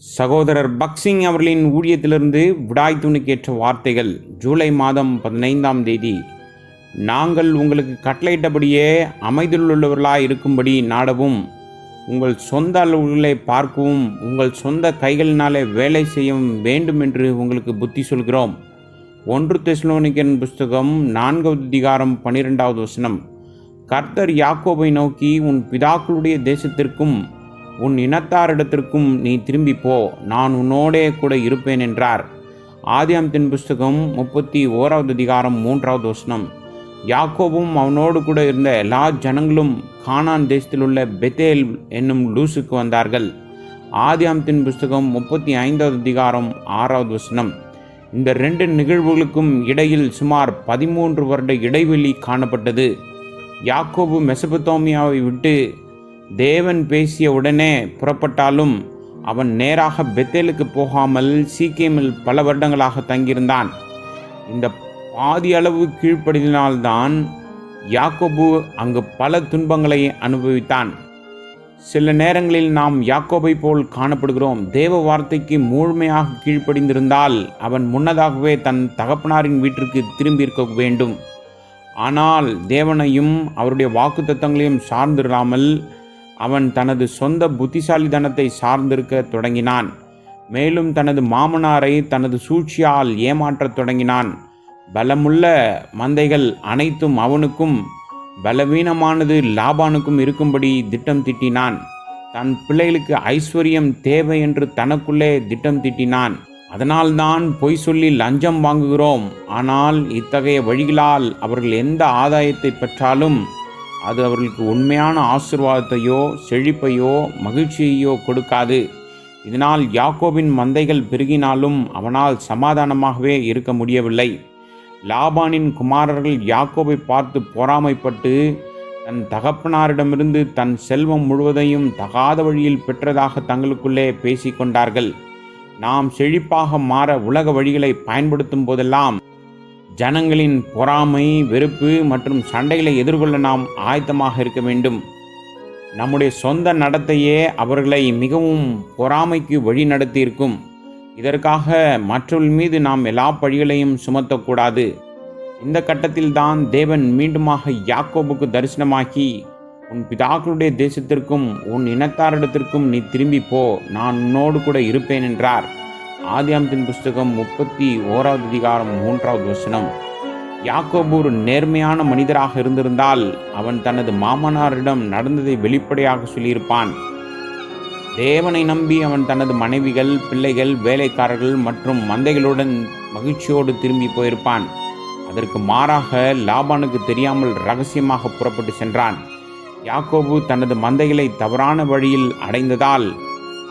சகோதரர் பக்சிங் அவர்களின் ஊழியத்திலிருந்து விடாய் துணுக்கேற்ற வார்த்தைகள். ஜூலை மாதம் 15ஆம் தேதி. நாங்கள் உங்களுக்கு கட்டளையிட்டபடியே அமைதியுள்ளவர்களாய் இருக்கும்படி நாடவும், உங்கள் சொந்த அளவுகளை பார்க்கவும், உங்கள் சொந்த கைகளினாலே வேலை செய்ய வேண்டும் என்று உங்களுக்கு புத்தி சொல்கிறோம். 1 தெசலோனிக்கன் புஸ்தகம் 4வது அதிகாரம் 12வது வசனம். கர்த்தர் யாக்கோபை நோக்கி, உன் பிதாக்களுடைய தேசத்திற்கும் உன் இனத்தாரிடத்திற்கும் நீ திரும்பி போ, நான் உன்னோடே கூட இருப்பேன் என்றார். ஆதியாகமத்தின் புஸ்தகம் 31வது அதிகாரம் 3வது வசனம். யாக்கோபும் அவனோடு கூட இருந்த எல்லா ஜனங்களும் கானான் தேசத்திலுள்ள பெத்தேல் என்னும் லூசுக்கு வந்தார்கள். ஆதியாகமத்தின் புஸ்தகம் 35வது அதிகாரம் 6வது வசனம். இந்த 2 நிகழ்வுகளுக்கும் இடையில் சுமார் 13 வருட இடைவெளி காணப்பட்டது. யாக்கோபு மெசபத்தோமியாவை விட்டு தேவன் பேசிய உடனே புறப்பட்டாலும் அவன் நேராக பெத்தேலுக்கு போகாமல் சீக்கேமில் பல வருடங்களாக தங்கியிருந்தான். இந்த பாதி அளவு கீழ்ப்படினால்தான் யாக்கோபு அங்கு பல துன்பங்களை அனுபவித்தான். சில நேரங்களில் நாம் யாக்கோபை போல் காணப்படுகிறோம். தேவ வார்த்தைக்கு முழுமையாக கீழ்ப்படிந்திருந்தால் அவன் முன்னதாகவே தன் தகப்பனாரின் வீட்டிற்கு திரும்பியிருக்க வேண்டும். ஆனால் தேவனையும் அவருடைய வாக்குத்தத்தங்களையும் சார்ந்திராமல் அவன் தனது சொந்த புத்திசாலித்தனத்தை சார்ந்திருக்க தொடங்கினான். மேலும் தனது மாமனாரை தனது சூழ்ச்சியால் ஏமாற்றத் தொடங்கினான். பலமுள்ள மந்தைகள் அனைத்தும் அவனுக்கும், பலவீனமானது லாபானுக்கும் இருக்கும்படி திட்டம் தீட்டினான். தன் பிள்ளைகளுக்கு ஐஸ்வர்யம் தேவை என்று தனக்குள்ளே திட்டம் தீட்டினான். அதனால்தான் பொய் சொல்லி லஞ்சம் வாங்குகிறோம். ஆனால் இத்தகைய வழிகளால் அவர்கள் எந்த ஆதாயத்தை பெற்றாலும் அது அவர்களுக்கு உண்மையான ஆசீர்வாதத்தையோ செழிப்பையோ மகிழ்ச்சியையோ கொடுக்காது. இதனால் யாக்கோபின் மந்தைகள் பெருகினாலும் அவனால் சமாதானமாகவே இருக்க முடியவில்லை. லாபானின் குமாரர்கள் யாக்கோபை பார்த்து பொறாமைப்பட்டு தன் தகப்பனாரிடமிருந்து தன் செல்வம் முழுவதையும் தகாத வழியில் பெற்றதாக தங்களுக்குள்ளே பேசிக்கொண்டார்கள். நாம் செழிப்பாக மாற உலக வழிகளை பயன்படுத்தும் போதெல்லாம் ஜனங்களின் பொறாமை, வெறுப்பு மற்றும் சண்டைகளை எதிர்கொள்ள நாம் ஆயத்தமாக இருக்க வேண்டும். நம்முடைய சொந்த நடத்தையே அவர்களை மிகவும் பொறாமைக்கு வழி நடத்தியிருக்கும். இதற்காக மற்றவர்கள் மீது நாம் எல்லா பழிகளையும் சுமத்தக்கூடாது. இந்த கட்டத்தில்தான் தேவன் மீண்டுமாக யாக்கோபுக்கு தரிசனமாக்கி, உன் பிதாக்களுடைய தேசத்திற்கும் உன் இனத்தாரிடத்திற்கும் நீ திரும்பி போ, நான் உன்னோடு கூட இருப்பேன் என்றார். ஆதியாகமத்தின் புஸ்தகம் 31வது அதிகாரம் 3வது வசனம். யாக்கோபு ஒரு நேர்மையான மனிதராக இருந்திருந்தால் அவன் தனது மாமனாரிடம் நடந்ததை வெளிப்படையாக சொல்லியிருப்பான். தேவனை நம்பி அவன் தனது மனைவிகள், பிள்ளைகள், வேலைக்காரர்கள் மற்றும் மந்தைகளுடன் மகிழ்ச்சியோடு திரும்பி போயிருப்பான். அதற்கு மாறாக லாபானுக்கு தெரியாமல் ரகசியமாக புறப்பட்டு சென்றான். யாக்கோபு தனது மந்தைகளை தவறான வழியில் அடைந்ததால்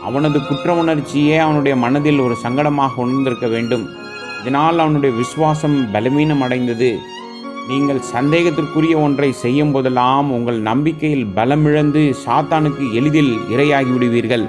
அவனது குற்ற உணர்ச்சியே அவனுடைய மனதில் ஒரு சங்கடமாக உணர்ந்திருக்க வேண்டும். இதனால் அவனுடைய விசுவாசம் பலவீனம் அடைந்தது. நீங்கள் சந்தேகத்திற்குரிய ஒன்றை செய்யும் போதெல்லாம் உங்கள் நம்பிக்கையில் பலமிழந்து சாத்தானுக்கு எளிதில் இரையாகி விடுவீர்கள்.